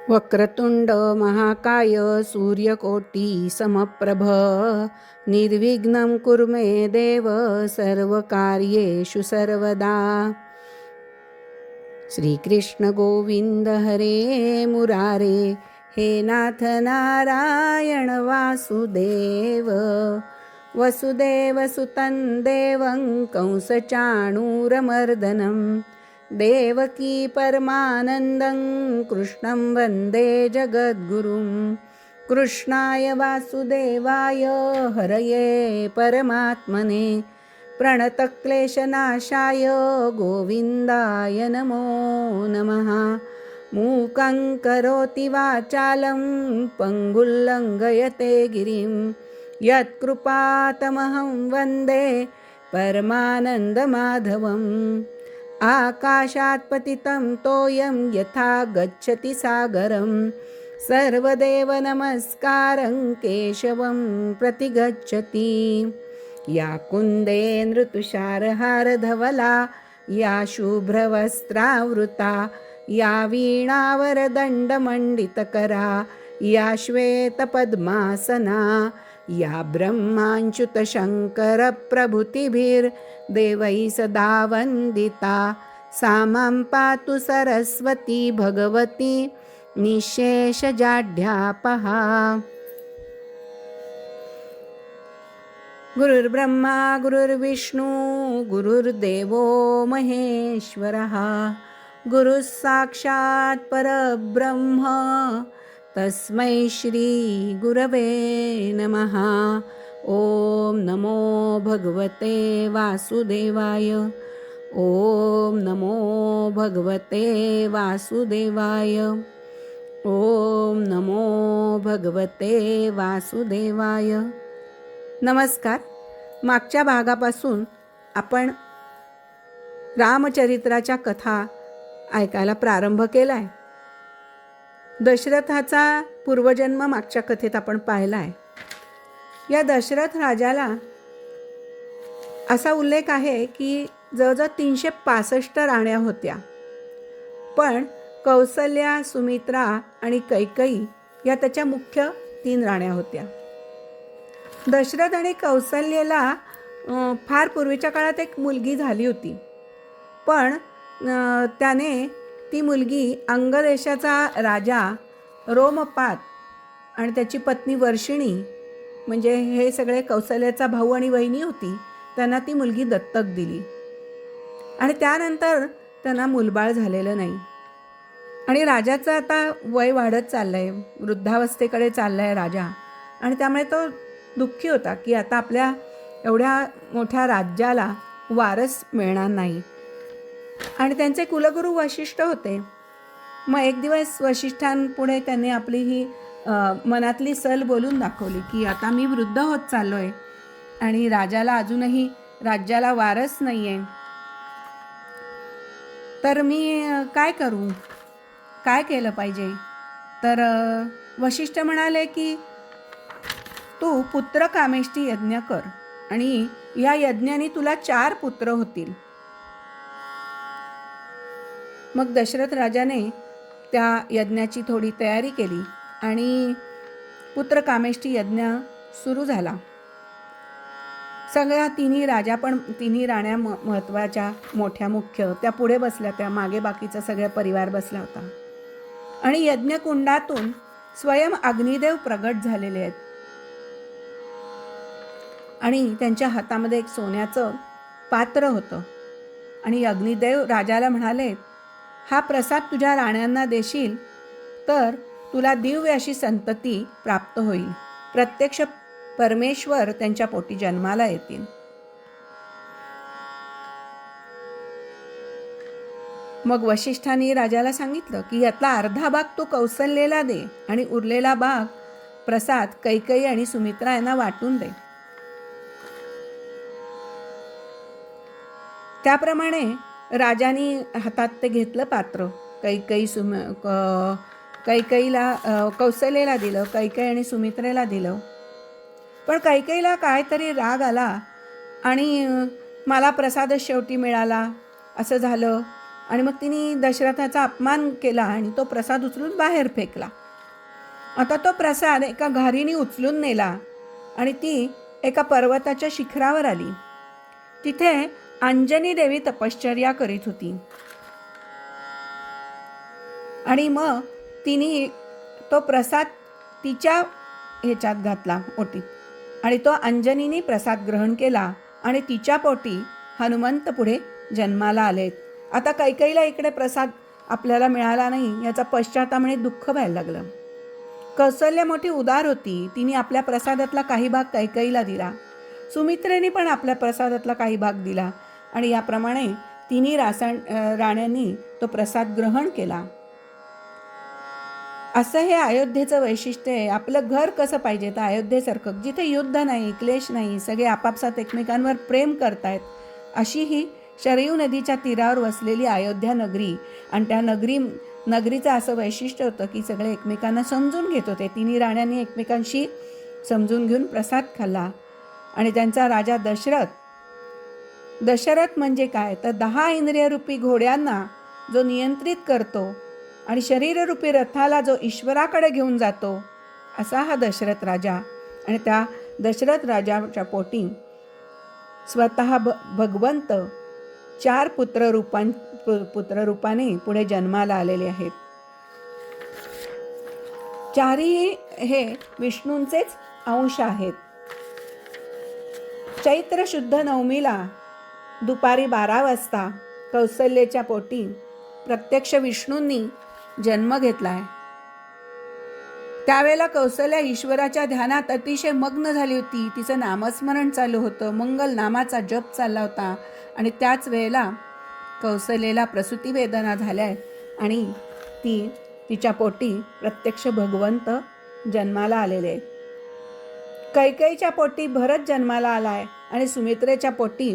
वक्रतुंड महाकाय सूर्यकोटी समप्रभ निर्विघ्नं कुरु मे देव सर्वकार्येषु सर्वदा। श्रीकृष्ण गोविंद हरे मुरारे, हे नाथ नारायण वासुदेव। वसुदेवसुतं देवं कंसचाणूरमर्दनं देवकी परमानन्दं कृष्णं वन्दे जगद्गुरुं। कृष्णाय वासुदेवाय हरये परमात्मने प्रणतक्लेशनाशाय गोविन्दाय नमो नमः। मूकं करोति वाचालं पङ्गुं लङ्घयते गिरिं यत्कृपातमहं वन्दे परमानन्दमाधवम्। आकाशात् पतितं तोयं यथा गच्छति सागरं सर्वदेव नमस्कारं केशवं प्रतिगच्छति। या कुन्देन्दुतुषारहारधवला या शुभ्रवस्त्रावृता या वीणावरदण्डमण्डितकरा या श्वेतपद्मासना या ब्रह्माच्युतशङ्करप्रभृतिभिर्देवैः सदा वन्दिता सा मां पातु सरस्वती भगवती निःशेषजाड्यापहा। गुरुर्ब्रह्मा गुरुर्विष्णू गुरुर्देवो महेश्वरः गुरुः साक्षात् परब्रह्म तस्मै श्री गुरवे नमः। ओम नमो भगवते वासुदेवाय। ओम नमो भगवते वासुदेवाय। ओम नमो भगवते वासुदेवाय। नमस्कार. मागच्या भागापासून आपण रामचरित्राच्या कथा ऐकायला प्रारंभ केला आहे. दशरथाचा पूर्वजन्म मागच्या कथेत आपण पाहिला आहे. या दशरथ राजाला असा उल्लेख आहे की जवळजवळ 365 राण्या होत्या, पण कौसल्या, सुमित्रा आणि कैकेयी या त्याच्या मुख्य 3 राण्या होत्या. दशरथ आणि कौसल्याला फार पूर्वीच्या काळात एक मुलगी झाली होती, पण त्याने ती मुलगी अंग देशाचा राजा रोमपाद आणि त्याची पत्नी वर्षिणी, म्हणजे हे सगळे कौसल्याचा भाऊ आणि वहिनी होती, त्यांना ती मुलगी दत्तक दिली. आणि त्यानंतर त्यांना मूलबाळ झालेलं नाही. आणि राजाचं आता वय वाढत चाललं आहे, वृद्धावस्थेकडे चालला आहे राजा. आणि त्यामुळे तो दुःखी होता की आता आपल्या एवढ्या मोठ्या राज्याला वारस मिळणार नाही. आणि त्यांचे कुलगुरू वशिष्ठ होते. मग एक दिवस वशिष्ठांपुढे त्यांनी आपली ही मनातली सल बोलून दाखवली की आता मी वृद्ध होत चाललो आहे आणि राजाला अजूनही राज्याला वारस नाही आहे, तर मी काय करू, काय केलं पाहिजे. तर वशिष्ठ म्हणाले की तू पुत्र कामेष्टी यज्ञ कर आणि या यज्ञाने तुला 4 पुत्र होतील. मग दशरथ राजाने त्या यज्ञाची थोडी तयारी केली आणि पुत्र कामेष्टी यज्ञ सुरू झाला. सगळ्या तिन्ही राण्या महत्त्वाच्या मोठ्या मुख्य त्या पुढे बसल्या, त्या मागे बाकीचा सगळा परिवार बसला होता. आणि यज्ञकुंडातून स्वयं अग्निदेव प्रगट झालेले आहेत आणि त्यांच्या हातामध्ये एक सोन्याचं पात्र होतं. आणि अग्निदेव राजाला म्हणाले, हा प्रसाद तुझ्या राण्यांना देशील तर तुला दिव्य अशी संतती प्राप्त होईल, प्रत्यक्ष परमेश्वर त्यांच्या पोटी जन्माला येतील. मग वशिष्ठांनी राजाला सांगितलं की यातला अर्धा भाग तू कौसल्याला दे आणि उरलेला भाग प्रसाद कैकेयी आणि सुमित्रा यांना वाटून दे. त्याप्रमाणे राजाने हातात ते घेतलं पात्र. कैकेयीला कौसल्याला दिलं, कैकेयी आणि सुमित्रेला दिलं. पण कैकेयीला काहीतरी राग आला आणि मला प्रसादच शेवटी मिळाला असं झालं. आणि मग तिने दशरथाचा अपमान केला आणि तो प्रसाद उचलून बाहेर फेकला. आता तो प्रसाद एका घारीने उचलून नेला आणि ती एका पर्वताच्या शिखरावर आली. तिथे अंजनी देवी तपश्चर्या करीत होती आणि मग तिने तो प्रसाद तिच्या ह्याच्यात घातला ओटीत आणि तो अंजनीने प्रसाद ग्रहण केला आणि तिच्या पोटी हनुमंत पुढे जन्माला आलेत. आता कैकेयीला इकडे प्रसाद आपल्याला मिळाला नाही याचा पश्चातापाने दुःख व्हायला लागलं. कौसल्य मोठी उदार होती. तिने आपल्या प्रसादातला काही भाग कैकेयीला दिला. सुमित्रेने पण आपल्या प्रसादातला काही भाग दिला आणि याप्रमाणे तिन्ही राण्यांनी तो प्रसाद ग्रहण केला. असं हे अयोध्येचं वैशिष्ट्य आहे. आपलं घर कसं पाहिजे तर अयोध्येसारखं, जिथे युद्ध नाही, क्लेश नाही, सगळे आपापसात एकमेकांवर प्रेम करतायत, अशी ही शरयू नदीच्या तीरावर वसलेली अयोध्या नगरी. आणि त्या नगरीचं असं वैशिष्ट्य होतं की सगळे एकमेकांना समजून घेत होते. तिन्ही राण्यांनी एकमेकांशी समजून घेऊन प्रसाद खाल्ला. आणि त्यांचा राजा दशरथ म्हणजे काय तर 10 इंद्रियरूपी घोड्यांना जो नियंत्रित करतो आणि शरीररूपी रथाला जो ईश्वराकडे घेऊन जातो, असा हा दशरथ राजा. आणि त्या दशरथ राजाच्या पोटी स्वतः भगवंत 4 पुत्ररूपाने पुढे जन्माला आलेले आहेत. 4ही हे विष्णूंचेच अंश आहेत. चैत्र शुद्ध नवमीला दुपारी 12 वाजता कौसल्याच्या पोटी प्रत्यक्ष विष्णूंनी जन्म घेतलाय. त्यावेळेला कौसल्या ईश्वराच्या ध्यानात अतिशय मग्न झाली होती. तिचं नामस्मरण चालू होतं, मंगल नामाचा जप चालला होता. आणि त्याच वेळेला कौसल्याला प्रसूती वेदना झाल्या आणि तिच्या पोटी प्रत्यक्ष भगवंत जन्माला आलेले आहेत. कैकेयीच्या पोटी भरत जन्माला आलाय आणि सुमित्रेच्या पोटी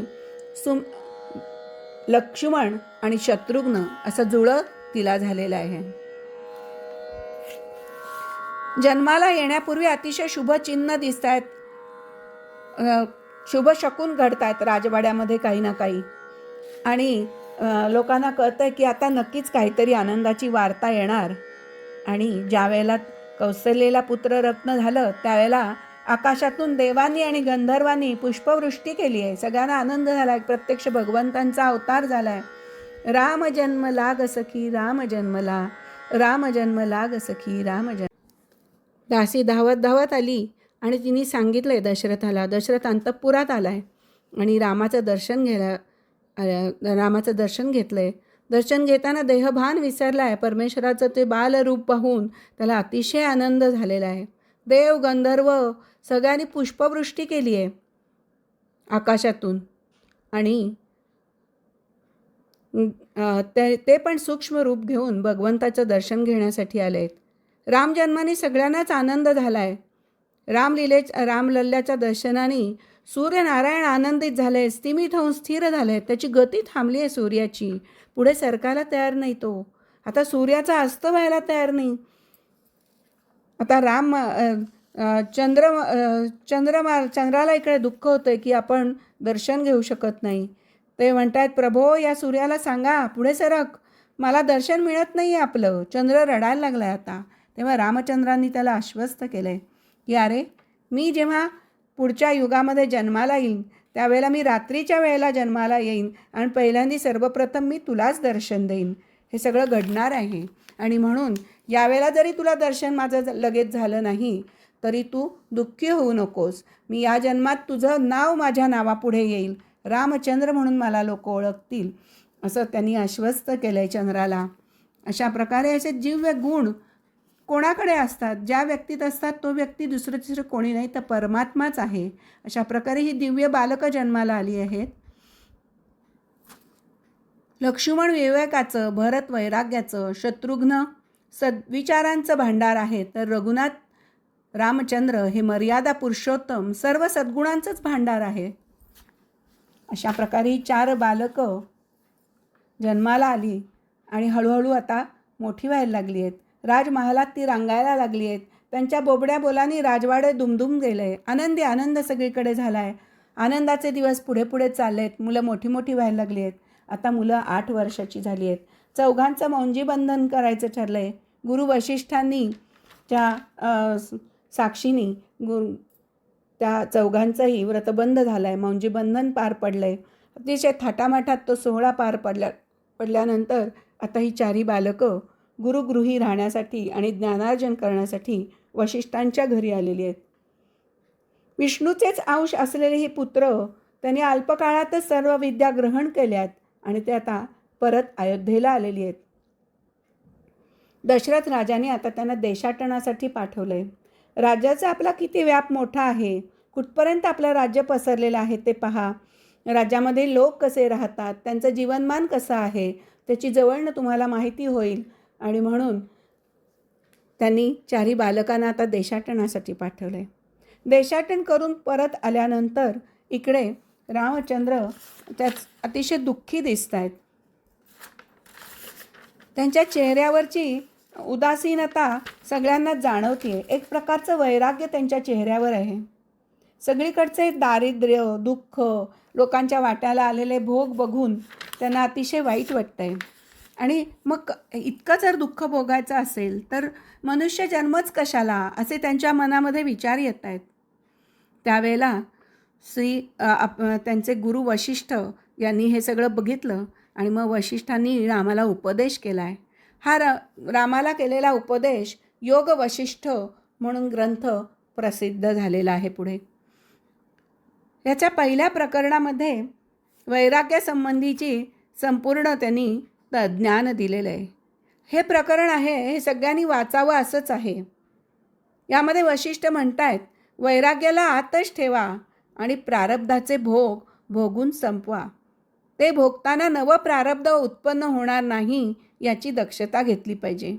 लक्ष्मण आणि शत्रुघ्न असं जुळं तिला झालेलं आहे. जन्माला येण्यापूर्वी अतिशय शुभ चिन्ह दिसत आहेत, शुभ शकून घडत आहेत राजवाड्यामध्ये काही ना काही. आणि लोकांना कळतंय की आता नक्कीच काहीतरी आनंदाची वार्ता येणार. आणि ज्या वेळेला कौसल्याला पुत्ररत्न झालं त्यावेळेला आकाशातून देवांनी आणि गंधर्वांनी पुष्पवृष्टी केली आहे. सगळ्यांना आनंद झाला आहे. प्रत्यक्ष भगवंतांचा अवतार झाला आहे. राम जन्म लाग सखी राम जन्मला, राम जन्म लाग सखी राम जन्म. दासी धावत आली आणि तिने सांगितलंय दशरथाला. दशरथ अंतःपुरात आलाय आणि रामाचं दर्शन घेतलंय. दर्शन घेताना देहभान विसरलाय. परमेश्वराचं ते बालरूप पाहून त्याला अतिशय आनंद झालेला आहे. देव गंधर्व सगळ्यांनी पुष्पवृष्टी केली आहे आकाशातून आणि ते पण सूक्ष्म रूप घेऊन भगवंताचं दर्शन घेण्यासाठी आले आहेत. रामजन्माने सगळ्यांनाच आनंद झाला आहे. रामलल्ल्याच्या दर्शनाने सूर्यनारायण आनंदित झाले, स्तिमित होऊन स्थिर झाले. त्याची गती थांबली आहे सूर्याची, पुढे सरकायला तयार नाही. तो आता सूर्याचा अस्त व्हायला तयार नाही. आता चंद्राला इकडे दुःख होतंय की आपण दर्शन घेऊ शकत नाही. ते म्हणतायत प्रभो या सूर्याला सांगा पुढे सरक, मला दर्शन मिळत नाही आहे आपलं. चंद्र रडायला लागला आहे आता. तेव्हा रामचंद्रांनी त्याला आश्वस्त केलं आहे की अरे मी जेव्हा पुढच्या युगामध्ये जन्माला येईन त्यावेळेला मी रात्रीच्या वेळेला जन्माला येईन आणि पहिल्यांदा सर्वप्रथम मी तुलाच दर्शन देईन. हे सगळं घडणार आहे आणि म्हणून यावेळेला जरी तुला दर्शन माझं लगेच झालं नाही तरी तू दुःखी होऊ नकोस. मी या जन्मात तुझं नाव माझ्या नावापुढे येईल, रामचंद्र म्हणून मला लोक ओळखतील, असं त्यांनी आश्वस्त केलं आहे चंद्राला. अशा प्रकारे असे दिव्य गुण कोणाकडे असतात, ज्या व्यक्तीत असतात तो व्यक्ती दुसरं तिसरं कोणी नाही तर परमात्माच आहे. अशा प्रकारे ही दिव्य बालकं जन्माला आली आहेत. लक्ष्मण विवेकाचं, भरत वैराग्याचं, शत्रुघ्न सद्विचारांचं भांडार आहे, तर रघुनाथ रामचंद्र हे मर्यादा पुरुषोत्तम सर्व सद्गुणांचंच भांडार आहे. अशा प्रकारे ही 4 बालकं जन्माला आली आणि हळूहळू आता मोठी व्हायला लागली आहेत. राजमहालात ती रांगायला लागली आहेत. त्यांच्या बोबड्या बोलांनी राजवाडे दुमदुम गेले आहे. आनंद सगळीकडे झाला आहे. आनंदाचे दिवस पुढे पुढे चालले आहेत. मुलं मोठी मोठी व्हायला लागली आहेत आता मुलं 8 वर्षाची झाली आहेत. चौघांचं मौंजी बंधन करायचं ठरलं आहे. गुरु वशिष्ठांनी साक्षीनी त्या चौघांचंही व्रतबंध झालं आहे, मौंजी बंधन पार पडलं आहे. अतिशय थाटामाटात तो सोहळा पार पडल्यानंतर आता ही 4ही बालकं गुरुगृही राहण्यासाठी आणि ज्ञानार्जन करण्यासाठी वशिष्ठांच्या घरी आलेली आहेत. विष्णूचेच अंश असलेले हे पुत्र त्यांनी अल्पकाळातच सर्व विद्या ग्रहण केल्यात आणि ते आता परत अयोध्येला आलेली आहेत. दशरथ राजाने आता त्यांना देशाटनासाठी पाठवलं आहे. राज्याचा आपला किती व्याप मोठा आहे, कुठपर्यंत आपलं राज्य पसरलेलं आहे ते पहा. राज्यामध्ये लोक कसे राहतात, त्यांचं जीवनमान कसं आहे, त्याची जवळनं तुम्हाला माहिती होईल. आणि म्हणून त्यांनी 4ही बालकांना आता देशाटनासाठी पाठवलं आहे. देशाटन करून परत आल्यानंतर इकडे रामचंद्र त्याच अतिशय दुःखी दिसत आहेत. त्यांच्या चेहऱ्यावरची उदासीनता सगळ्यांना जाणवते. एक प्रकारचं वैराग्य त्यांच्या चेहऱ्यावर आहे. सगळीकडचे दारिद्र्य, दुःख, लोकांच्या वाट्याला आलेले भोग बघून त्यांना अतिशय वाईट वाटतं आहे. आणि मग इतकं जर दुःख भोगायचं असेल तर मनुष्य जन्मच कशाला, असे त्यांच्या मनामध्ये विचार येत आहेत. त्यावेळेला त्यांचे गुरु वशिष्ठ यांनी हे सगळं बघितलं आणि मग वशिष्ठांनी रामाला उपदेश केला आहे. हा रामाला केलेला उपदेश योग वशिष्ठ म्हणून ग्रंथ प्रसिद्ध झालेला आहे. पुढे याच्या पहिल्या प्रकरणामध्ये वैराग्यासंबंधीची संपूर्ण त्यांनी ज्ञान दिलेलं आहे. हे प्रकरण आहे, हे सगळ्यांनी वाचावं असंच आहे. यामध्ये वशिष्ठ म्हणतायत, वैराग्याला आतच ठेवा आणि प्रारब्धाचे भोग भोगून संपवा. ते भोगताना नवं प्रारब्ध उत्पन्न होणार नाही याची दक्षता घेतली पाहिजे.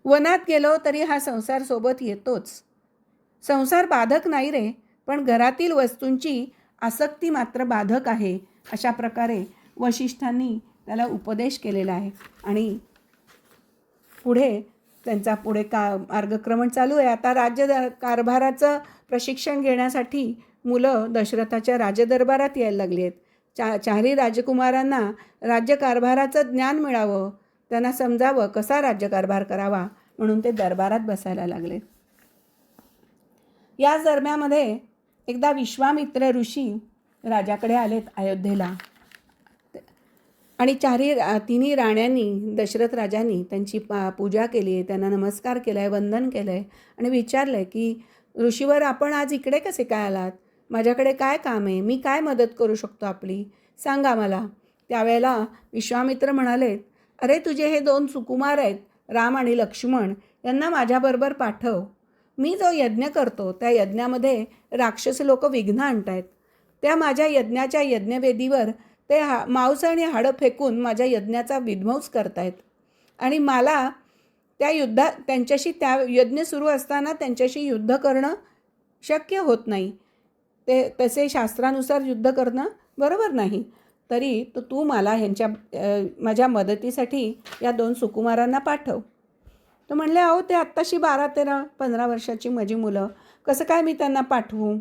वनात गेलो तरी हा संसार सोबत येतोच. संसार बाधक नाही रे, पण घरातील वस्तूंची आसक्ती मात्र बाधक आहे. अशा प्रकारे वशिष्ठांनी त्याला उपदेश केलेला आहे. आणि पुढे त्यांचा मार्गक्रमण चालू आहे. आता राज्य कारभाराचं प्रशिक्षण घेण्यासाठी मुलं दशरथाच्या राजदरबारात यायला लागली आहेत. 4ही राजकुमारांना राज्यकारभाराचं ज्ञान मिळावं, त्यांना समजावं कसा राज्यकारभार करावा, म्हणून ते दरबारात बसायला लागले. याच दरम्यानमध्ये एकदा विश्वामित्र ऋषी राजाकडे आलेत अयोध्येला. आणि 3ही राण्यांनी, दशरथ राजांनी त्यांची पूजा केली आहे, त्यांना नमस्कार केला आहे, वंदन केलं आहे आणि विचारलं आहे की ऋषीवर आपण आज इकडे कसे काय आलात, माझ्याकडे काय काम आहे, मी काय मदत करू शकतो आपली, सांगा मला. त्यावेळेला विश्वामित्र म्हणाले, अरे तुझे हे 2 सुकुमार आहेत, राम आणि लक्ष्मण, यांना माझ्याबरोबर पाठव. मी जो यज्ञ करतो त्या यज्ञामध्ये राक्षस लोक विघ्न आणत आहेत. त्या माझ्या यज्ञाच्या यज्ञवेदीवर ते मांस आणि हाडं फेकून माझ्या यज्ञाचा विध्वंस करतायत. आणि मला त्यांच्याशी यज्ञ सुरू असताना त्यांच्याशी युद्ध करणं शक्य होत नाही. ते तसे शास्त्रानुसार युद्ध करणं बरोबर नाही. तरी तू मला माझ्या मदतीसाठी या 2 सुकुमारांना पाठव. तर म्हणले, अहो ते आत्ताशी 12, 13, 15 वर्षाची माझी मुलं, कसं काय मी त्यांना पाठवू.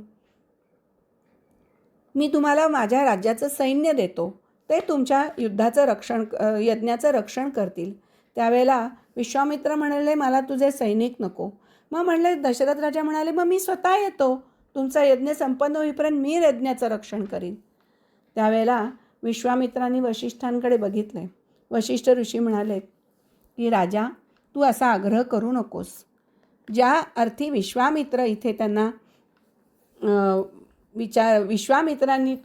मी तुम्हाला माझ्या राज्याचं सैन्य देतो, ते तुमच्या यज्ञाचं रक्षण करतील. त्यावेळेला विश्वामित्र म्हणाले, मला तुझे सैनिक नको. मग म्हणले, दशरथ राजा म्हणाले, मग मी स्वतः येतो, तुमचा यज्ञ संपन्न होईपर्यंत मी यज्ञाचं रक्षण करीन. त्यावेळेला विश्वामित्रांनी वशिष्ठांकडे बघितले. वशिष्ठ ऋषी म्हणाले की राजा, तू असा आग्रह करू नकोस. ज्या अर्थी विश्वामित्र इथे त्यांना विश्वामित्रांनी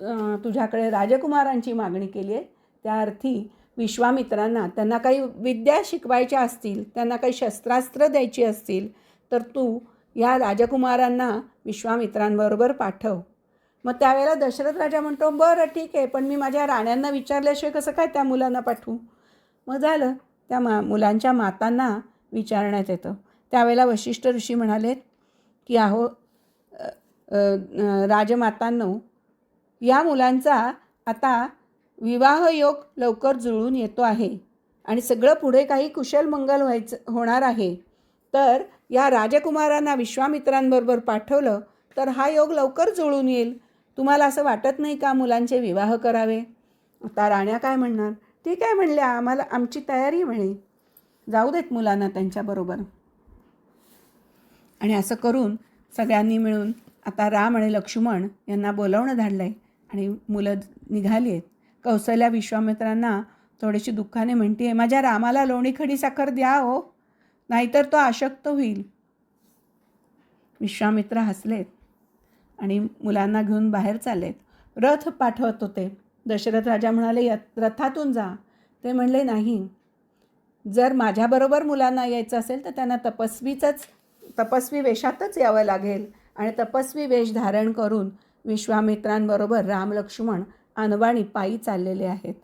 तुझ्याकडे राजकुमारांची मागणी केली आहे, त्या अर्थी विश्वामित्रांना त्यांना काही विद्या शिकवायच्या असतील, त्यांना काही शस्त्रास्त्र द्यायची असतील, तर तू या राजकुमारांना विश्वामित्रांबरोबर पाठव. मग त्यावेळेला दशरथ राजा म्हणतो, बरं ठीक आहे, पण मी माझ्या राण्यांना विचारल्याशिवाय कसं काय त्या मुलांना पाठवू. मग झालं, त्या मुलांच्या मातांना विचारण्यात येतं. त्यावेळेला वशिष्ठ ऋषी म्हणालेत की अहो राजमातांनो, या मुलांचा आता विवाह योग लवकर जुळून येतो आहे आणि सगळं पुढे काही कुशल मंगल होणार आहे. तर या राजकुमारांना विश्वामित्रांबरोबर पाठवलं तर हा योग लवकर जुळून येईल. तुम्हाला असं वाटत नाही का मुलांचे विवाह करावे. आता राण्या काय म्हणणार? ती काय म्हणल्या, आम्हाला आमची तयारी म्हणे, जाऊ देत मुलांना त्यांच्याबरोबर. आणि असं करून सगळ्यांनी मिळून आता राम आणि लक्ष्मण यांना बोलावणं धाडलं आहे आणि मुलं निघाली आहेत. कौसल्या विश्वामित्रांना थोडीशी दुःखाने म्हणते, माझ्या रामाला लोणी खडी साखर द्या हो, नाहीतर तो अशक्त होईल. विश्वामित्र हसलेत आणि मुलांना घेऊन बाहेर चाललेत. रथ पाठवत होते. दशरथ राजा म्हणाले, रथातून जा. ते म्हणले, नाही, जर माझ्याबरोबर मुलांना यायचं असेल तर त्यांना तपस्वी वेशातच यावं लागेल. आणि तपस्वी वेश धारण करून विश्वामित्रांबरोबर राम लक्ष्मण अनवाणी पायी चाललेले आहेत.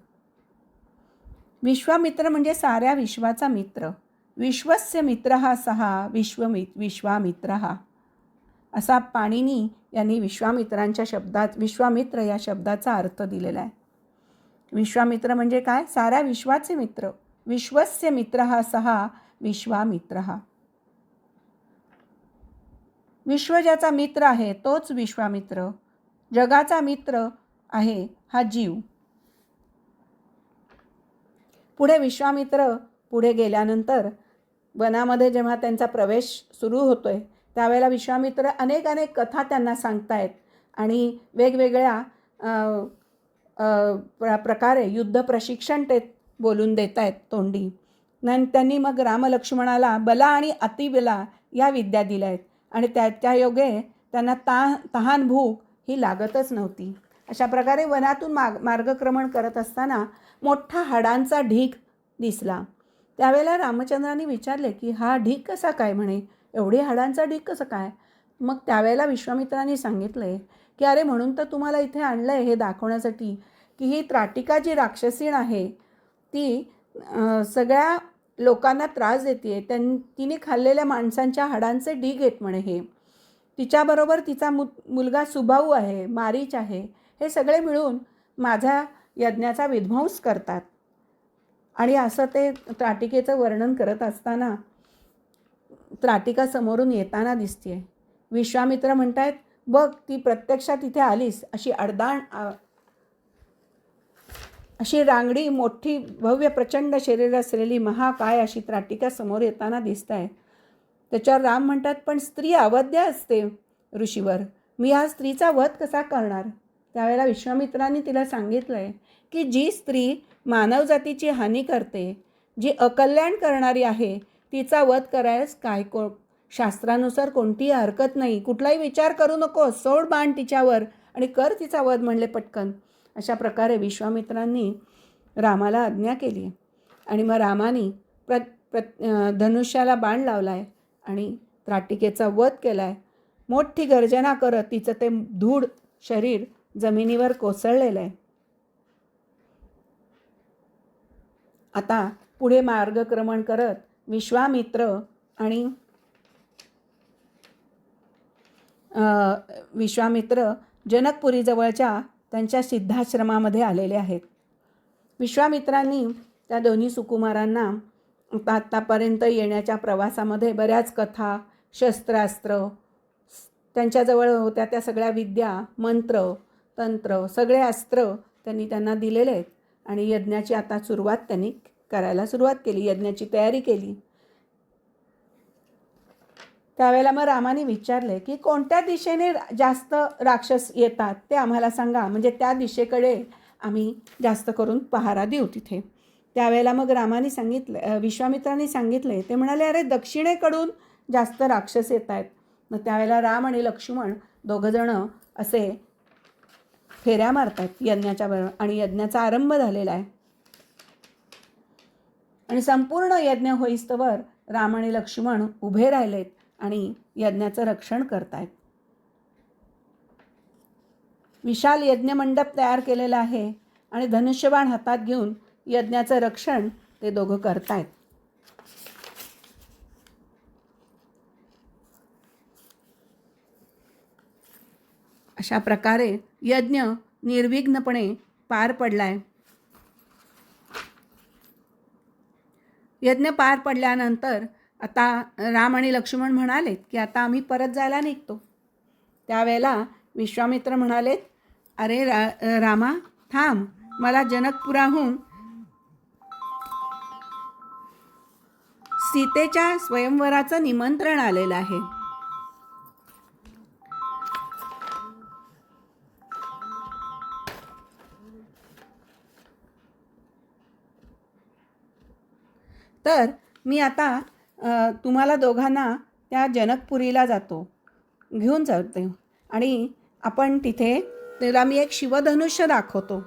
विश्वामित्र म्हणजे साऱ्या विश्वाचा मित्र. विश्वस्य मित्र हा सहा विश्वामित्र हा, असा पाणिनी यांनी विश्वामित्रांच्या शब्दात विश्वामित्र या शब्दाचा अर्थ दिलेला आहे. विश्वामित्र म्हणजे काय? साऱ्या विश्वाचे मित्र. विश्वस्य मित्र हा सहा विश्वामित्र हा. विश्व ज्याचा मित्र आहे तोच विश्वामित्र. जगाचा मित्र आहे हा जीव. पुढे विश्वामित्र पुढे गेल्यानंतर वनामध्ये जेव्हा त्यांचा प्रवेश सुरू होतोय त्यावेळेला विश्वामित्र अनेक कथा त्यांना सांगतायत आणि वेगवेगळ्या प्रकारे युद्ध प्रशिक्षण ते बोलून देत आहेत तोंडी. त्यांनी मग रामलक्ष्मणाला बला आणि अतिबला या विद्या दिल्या आहेत आणि त्या योगे त्यांना तहान भूक ही लागतच नव्हती. अशा प्रकारे वनातून मार्गक्रमण करत असताना मोठा हाडांचा ढीग दिसला. त्यावेळेला रामचंद्रांनी विचारले की हा ढीग कसा काय म्हणे, एवढी हाडांचा ढीग कसं काय? मग त्यावेळेला विश्वामित्रांनी सांगितले की अरे म्हणून तर तुम्हाला इथे आणलं आहे हे दाखवण्यासाठी की ही त्राटिका जी राक्षसीण आहे ती सगळ्या लोकांना त्रास देते. तिने खाल्लेल्या माणसांच्या हाडांचे ढीग आहेत म्हणे हे. तिच्याबरोबर तिचा मुलगा सुबाहू आहे, मारीच आहे, हे सगळे मिळून माझ्या यज्ञाचा विध्वंस करतात. आणि असं ते त्राटिकेचं वर्णन करत असताना त्राटिका समोरून येताना दिसते. विश्वामित्र म्हणतायत, बघ ती प्रत्यक्षात इथे आलीस, अशी रांगडी मोठी भव्य प्रचंड शरीर असलेली महाकाय अशी त्राटिका समोर येताना दिसत आहे. त्याच्यावर राम म्हणतात, पण स्त्री अवध्य असते ऋषीवर, मी ह्या स्त्रीचा वध कसा करणार? त्यावेळेला विश्वामित्रांनी तिला सांगितलं आहे की जी स्त्री मानवजातीची हानी करते, जी अकल्याण करणारी आहे, तिचा वध करायस शास्त्रानुसार कोणतीही हरकत नाही. कुठलाही विचार करू नको, सोड बाण तिच्यावर आणि कर तिचा वध म्हणले पटकन. अशा प्रकारे विश्वामित्रांनी रामाला आज्ञा केली आणि मग रामाने धनुष्याला बाण लावला आहे आणि त्राटिकेचा वध केला आहे. मोठी गर्जना करत तिचं ते धूळ शरीर जमिनीवर कोसळलेलं आहे. आता पुढे मार्गक्रमण करत विश्वामित्र जनकपुरीजवळच्या त्यांच्या सिद्धाश्रमामध्ये आलेले आहेत. विश्वामित्रांनी त्या दोन्ही सुकुमारांना आत्तापर्यंत येण्याच्या प्रवासामध्ये बऱ्याच कथा, शस्त्रास्त्र, त्यांच्याजवळ होत्या त्या सगळ्या विद्या, मंत्र, तंत्र, सगळे अस्त्र त्यांना दिलेले आहेत आणि यज्ञाची आता त्यांनी करायला सुरुवात केली, यज्ञाची तयारी केली. त्यावेळेला मग रामाने विचारले की कोणत्या दिशेने जास्त राक्षस येतात ते आम्हाला सांगा, म्हणजे त्या दिशेकडे आम्ही जास्त करून पहारा देऊ तिथे. त्यावेळेला मग विश्वामित्रांनी सांगितले, ते म्हणाले अरे दक्षिणेकडून जास्त राक्षस येत आहेत. मग त्यावेळेला राम आणि लक्ष्मण दोघंजणं असे फेऱ्या मारतात यज्ञाच्या बरोबर आणि यज्ञाचा आरंभ झालेला आहे. आणि संपूर्ण यज्ञ होईस्तवर राम आणि लक्ष्मण उभे राहिलेत आणि यज्ञाचं रक्षण करतायत. विशाल यज्ञमंडप तयार केलेला आहे आणि धनुष्यबाण हातात घेऊन यज्ञाचं रक्षण ते दोघं करतायत. अशा प्रकारे यज्ञ निर्विघ्नपणे पार पडलाय. यज्ञ पार पडल्यानंतर आता राम आणि लक्ष्मण म्हणालेत की आता आम्ही परत जायला निघतो. त्यावेळेला विश्वामित्र म्हणालेत, अरे रामा थांब, मला जनकपुराहून सीतेच्या स्वयंवराचं निमंत्रण आलेलं आहे. तर मी आता तुम्हाला दोघांना त्या जनकपुरीला घेऊन जाते आणि आपण तिथे त्याला मी एक शिवधनुष्य दाखवतो.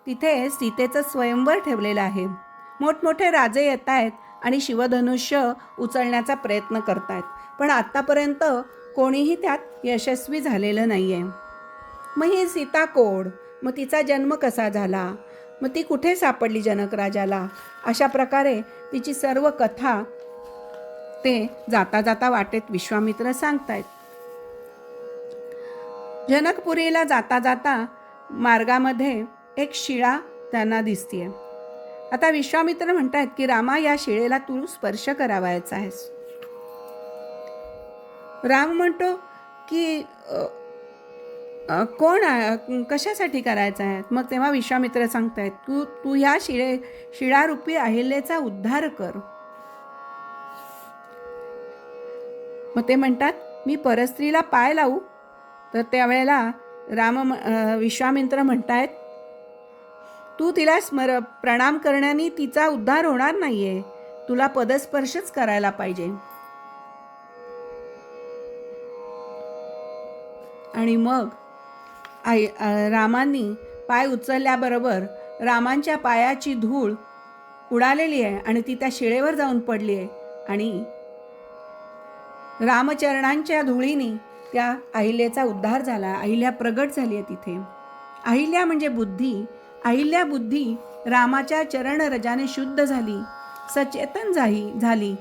तिथे सीतेचं स्वयंवर ठेवलेलं आहे. मोठमोठे राजे येत आहेत आणि शिवधनुष्य उचलण्याचा प्रयत्न करत आहेत, पण आत्तापर्यंत कोणीही त्यात यशस्वी झालेलं नाही आहे. मग ही सीता कोण, मग तिचा जन्म कसा झाला, मग ती कुठे सापडली जनक राजाला, अशा प्रकारे तिची सर्व कथा ते जाता जाता वाटेत विश्वामित्र सांगतायत. जनकपुरीला जाता जाता मार्गामध्ये एक शिळा त्यांना दिसतीये. आता विश्वामित्र म्हणतायत की रामा, या शिळेला तू स्पर्श करावायचा आहेस. राम म्हणतो की कोण कशासाठी करायचं आहे. मग तेव्हा विश्वामित्र सांगतायत तू ह्या शिळारूपी अहिल्याचा उद्धार कर. मग ते म्हणतात मी परस्त्रीला पाय लावू. तर त्यावेळेला विश्वामित्र म्हणतायत तू तिला प्रणाम करण्याने तिचा उद्धार होणार नाहीये, तुला पदस्पर्शच करायला पाहिजे. आणि मग रामांनी पाय उचलल्याबरोबर रामांच्या पायाची धूळ उडालेली आहे आणि ती त्या शिळेवर जाऊन पडली आहे आणि रामचरणांच्या धुळीने त्या अहिल्याचा उद्धार झाला. अहिल्या प्रगट झाली आहे तिथे. अहिल्या म्हणजे बुद्धी. अहिल्या बुद्धी रामाच्या चरणरजाने शुद्ध झाली, सचेतन झाली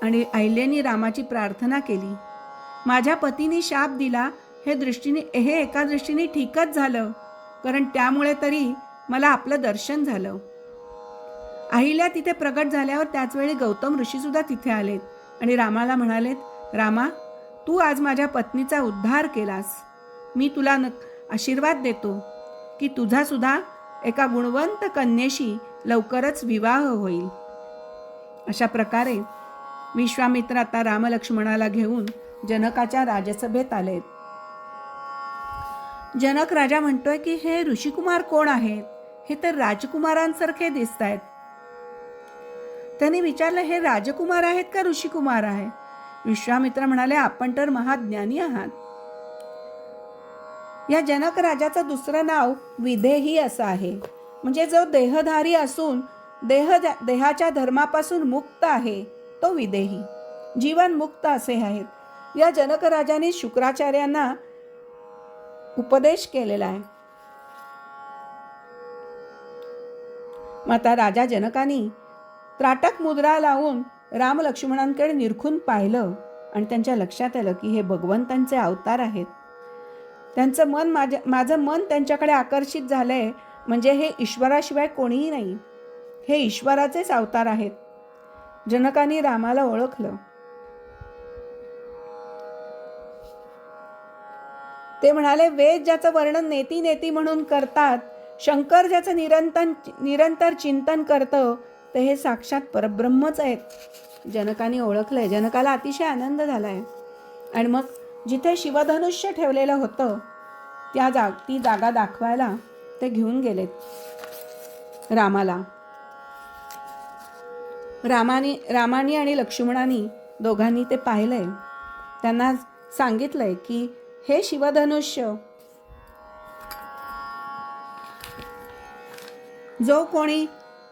आणि अहिल्याने रामाची प्रार्थना केली. माझ्या पतीने शाप दिला हे एका दृष्टीने ठीकच झालं, कारण त्यामुळे तरी मला आपलं दर्शन झालं. अहिल्या तिथे प्रगट झाल्यावर त्याचवेळी गौतम ऋषीसुद्धा तिथे आलेत आणि रामाला म्हणालेत, रामा, तू आज माझ्या पत्नीचा उद्धार केलास. मी तुला आशीर्वाद देतो की तुझा सुद्धा एका गुणवंत कन्येशी लवकरच विवाह होईल. अशा प्रकारे विश्वामित्र आता रामलक्ष्मणाला घेऊन जनकाच्या राजसभेत आलेत. जनक राजा म्हणतोय की हे ऋषिकुमार कोण आहेत, हे तर राजकुमारांसारखे दिसत आहेत. त्यांनी विचारलं हे राजकुमार आहेत का ऋषिकुमार आहे. विश्वामित्र म्हणाले आपण तर महाज्ञानी आहात. या जनक राजाचं दुसरं नाव विदेही असं आहे, म्हणजे जो देहधारी असून देहाच्या धर्मापासून मुक्त आहे तो विदेही, जीवन मुक्त असे आहेत. या जनक राजाने शुक्राचार्यांना उपदेश केलेला आहे. माता राजा जनकानी त्राटक मुद्रा लावून राम लक्ष्मणांकडे निरखून पाहिलं आणि त्यांच्या लक्षात आलं की हे भगवंतांचे अवतार आहेत. त्यांचं माझं मन त्यांच्याकडे आकर्षित झालंय, म्हणजे हे ईश्वराशिवाय कोणीही नाही, हे ईश्वराचेच अवतार आहेत. जनकांनी रामाला ओळखलं. ते म्हणाले वेद ज्याचं वर्णन नेती नेती म्हणून करतात, शंकर ज्याचं निरंतर चिंतन करतं, ते हे साक्षात परब्रह्मच आहेत. जनकाने ओळखलंय. जनकाला अतिशय आनंद झालाय आणि मग जिथे शिवधनुष्य ठेवलेलं होतं ती जागा दाखवायला ते घेऊन गेलेत रामाला. रामानी आणि लक्ष्मणानी दोघांनी ते पाहिलंय. त्यांना सांगितलंय की हे शिवधनुष्य जो कोणी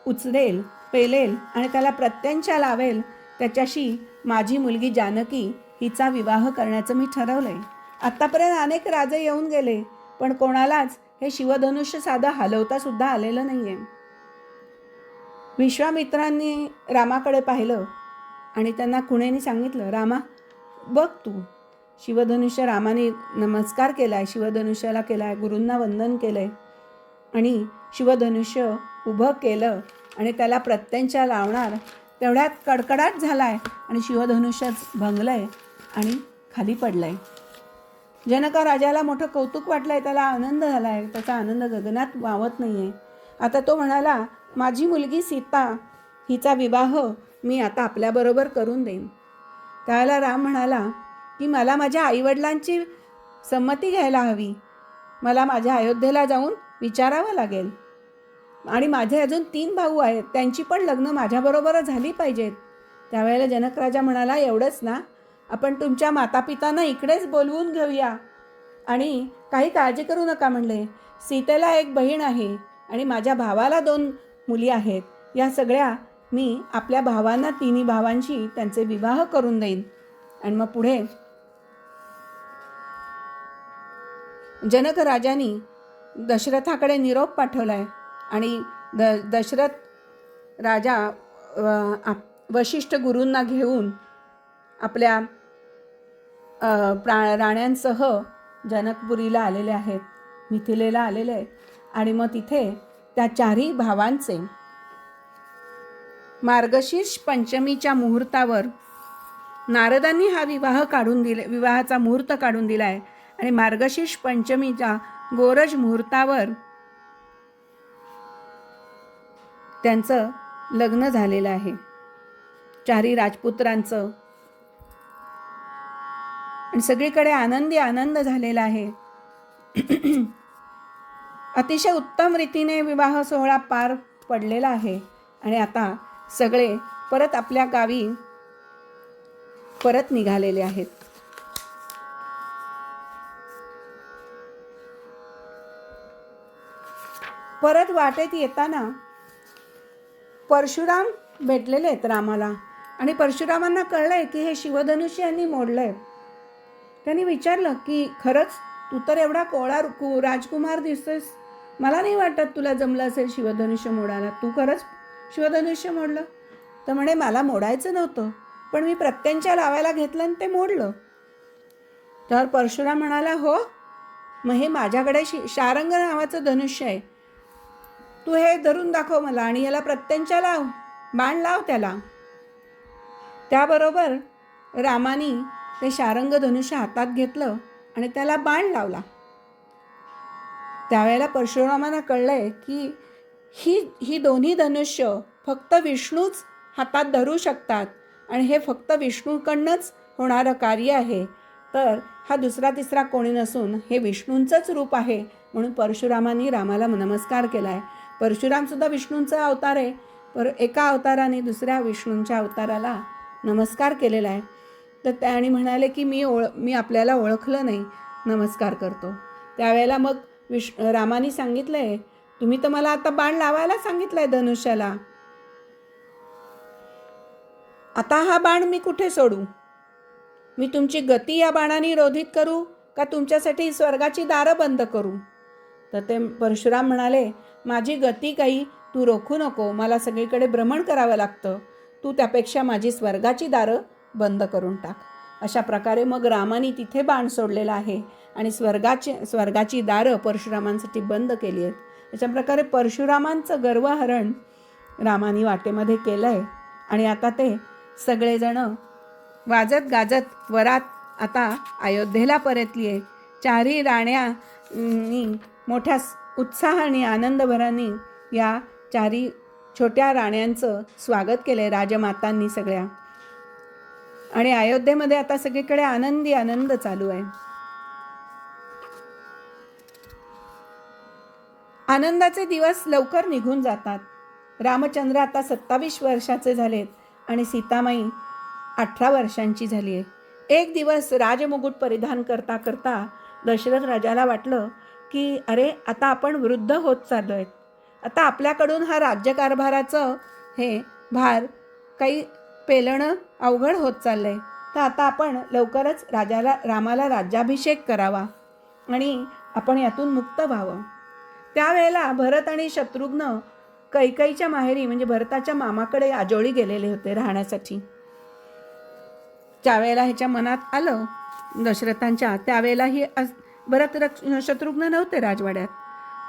उचलेल, पेलेल आणि त्याला प्रत्यंचा लावेल, त्याच्याशी माझी मुलगी जानकी हिचा विवाह करण्याचं मी ठरवलंय. आत्तापर्यंत अनेक राजे येऊन गेले, पण कोणालाच हे शिवधनुष्य साधं हलवता सुद्धा आलेलं नाहीये. विश्वामित्रांनी रामाकडे पाहिलं आणि त्यांना खुणेनी सांगितलं, रामा बघ तू शिवधनुष्य. रामाने नमस्कार केलाय, शिवधनुष्याला केलाय, गुरूंना वंदन केलंय आणि शिवधनुष्य उभं केलं आणि त्याला प्रत्यंचा लावणार तेवढ्यात कडकडाट झालाय आणि शिवधनुष्यच भंगलंय आणि खाली पडलंय. जनका राजाला मोठं कौतुक वाटलंय, त्याला आनंद झालाय, त्याचा आनंद गगनात वावत नाहीये. आता तो म्हणाला, माझी मुलगी सीता हिचा विवाह मी आता आपल्याबरोबर करून देईन. त्यावेळेला राम म्हणाला की मला माझ्या आईवडिलांची संमती घ्यायला हवी. मला माझ्या अयोध्येला जाऊन विचारावं लागेल. आणि माझे अजून 3 भाऊ आहेत, त्यांची पण लग्न माझ्याबरोबरच झाली पाहिजेत. त्यावेळेला जनक राजा म्हणाला, एवढंच ना, आपण तुमच्या मातापितांना इकडेच बोलवून घेऊया आणि काही काळजी करू नका म्हणले. सीतेला एक बहीण आहे आणि माझ्या भावाला 2 मुली आहेत. या सगळ्या मी आपल्या भावांना, 3 भावांशी त्यांचे विवाह करून देईन. आणि मग पुढे जनक राजांनी दशरथाकडे निरोप पाठवलाय आणि दशरथ राजा वशिष्ठ गुरूंना घेऊन आपल्या राण्यांसह जनकपुरीला आलेले आहेत, मिथिलेला आलेले आहेत. आणि मग तिथे त्या 4ही भावांचे मार्गशीर्ष पंचमीच्या मुहूर्तावर नारदांनी हा विवाहाचा मुहूर्त काढून दिला आहे. आणि मार्गशीर्ष पंचमीच्या गोरज मुहूर्तावर त्यांचं लग्न झालेलं आहे, 4ही राजपुत्रांचं. आणि सगळीकडे आनंद झालेला आहे. अतिशय उत्तम रीतीने विवाह सोहळा पार पडलेला आहे. आणि आता सगळे परत आपल्या गावी परत निघालेले आहेत. परत वाटेत येताना परशुराम भेटलेले आहेत रामाला. आणि परशुरामांना कळलंय की हे शिवधनुष्य यांनी मोडलंय. त्यांनी विचारलं की खरंच तू तर एवढा कोळा राजकुमार दिसतोस, मला नाही वाटत तुला जमलं असेल शिवधनुष्य मोडायला. तू खरंच शिवधनुष्य मोडलं? तर म्हणे, मला मोडायचं नव्हतं, पण मी प्रत्यंच्या लावायला घेतलं आणि ते मोडलं. तर परशुराम म्हणाला, हो, मग हे माझ्याकडे शारंग नावाचं धनुष्य आहे, तू हे धरून दाखव मला आणि याला प्रत्यंच्या लाव, बाण लाव त्याला. त्याबरोबर रामानी ते शारंग धनुष्य हातात घेतलं आणि त्याला बाण लावला. त्यावेळेला परशुरामांना कळलंय की ही दोन्ही धनुष्य फक्त विष्णूच हातात धरू शकतात आणि हे फक्त विष्णूकडनंच होणारं कार्य आहे. तर हा दुसरा तिसरा कोणी नसून हे विष्णूंचंच रूप आहे. म्हणून परशुरामांनी रामाला नमस्कार केला आहे. परशुरामसुद्धा विष्णूंचा अवतार आहे, पर एका अवताराने दुसऱ्या विष्णूंच्या अवताराला नमस्कार केलेला आहे. तर त्याने म्हणाले की मी आपल्याला ओळखलं नाही, नमस्कार करतो. त्यावेळेला मग रामाने सांगितलं आहे, तुम्ही तर मला आता बाण लावायला सांगितलं आहे धनुष्याला, आता हा बाण मी कुठे सोडू? मी तुमची गती या बाणाने रोधित करू का तुमच्यासाठी स्वर्गाची दारं बंद करू? तर ते परशुराम म्हणाले, माझी गती काही तू रोखू नको, मला सगळीकडे भ्रमण करावं लागतं, तू त्यापेक्षा माझी स्वर्गाची दारं बंद करून टाक. अशा प्रकारे मग रामाने तिथे बाण सोडलेला आहे आणि स्वर्गाची दारं परशुरामांसाठी बंद केली आहेत. अशा प्रकारे परशुरामांचं गर्वहरण रामाने वाटेमध्ये केलं आहे. आणि आता ते सगळेजण वाजत गाजत वरात आता अयोध्येला परतली आहे. 4ही राण्यांनी मोठ्या उत्साह आणि आनंदभराने या 4ही छोट्या राण्यांचं स्वागत केलं आहे राजमातांनी सगळ्या. आणि अयोध्येमध्ये आता सगळीकडे आनंद चालू आहे. आनंदाचे दिवस लवकर निघून जातात. रामचंद्र आता 27 वर्षाचे झालेत आणि सीतामाई 18 वर्षांची झाली आहे. एक दिवस राजमुकुट परिधान करता करता दशरथ राजाला वाटलं की अरे, आता आपण वृद्ध होत चाललो आहेत, आता आपल्याकडून हा राज्यकारभाराचं हे भार काही पेलणं अवघड होत चाललं आहे. तर आता आपण लवकरच रामाला राज्याभिषेक करावा आणि आपण यातून मुक्त व्हावं. त्यावेळेला भरत आणि शत्रुघ्न कैकेयीच्या माहेरी म्हणजे भरताच्या मामाकडे आजोळी गेलेले होते राहण्यासाठी. ज्यावेळेला ह्याच्या मनात आलं दशरथांच्या, त्यावेळेलाही शत्रुघ्न नव्हते राजवाड्यात,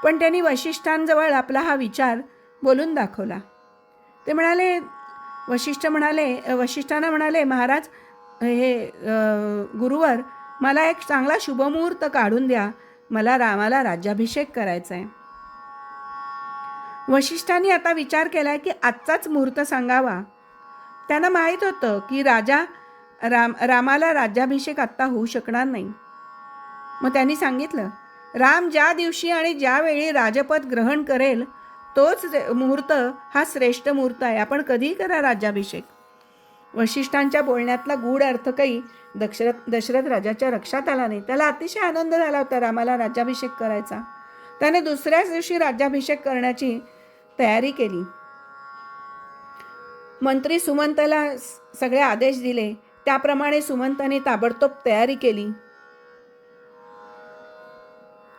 पण त्यांनी वशिष्ठांजवळ आपला हा विचार बोलून दाखवला. ते म्हणाले, वशिष्ठांना म्हणाले, महाराज, हे गुरुवर, मला एक चांगला शुभमुहूर्त काढून द्या, मला रामाला राज्याभिषेक करायचा आहे. वशिष्ठांनी आता विचार केलाय की आजचाच मुहूर्त सांगावा. त्यांना माहीत होतं की रामाला राज्याभिषेक आत्ता होऊ शकणार नाही. मग त्यांनी सांगितलं, राम ज्या दिवशी आणि ज्यावेळी राजपद ग्रहण करेल तोच मुहूर्त हा श्रेष्ठ मुहूर्त आहे. आपण कधीही करा राज्याभिषेक. वशिष्ठांच्या बोलण्यातला गूढ अर्थ काही दशरथ राजाच्या लक्षात आला नाही. त्याला अतिशय आनंद झाला होता रामाला राज्याभिषेक करायचा. त्याने दुसऱ्याच दिवशी राज्याभिषेक करण्याची तयारी केली. मंत्री सुमंतला सगळे आदेश दिले. त्याप्रमाणे सुमंताने ताबडतोब तयारी केली.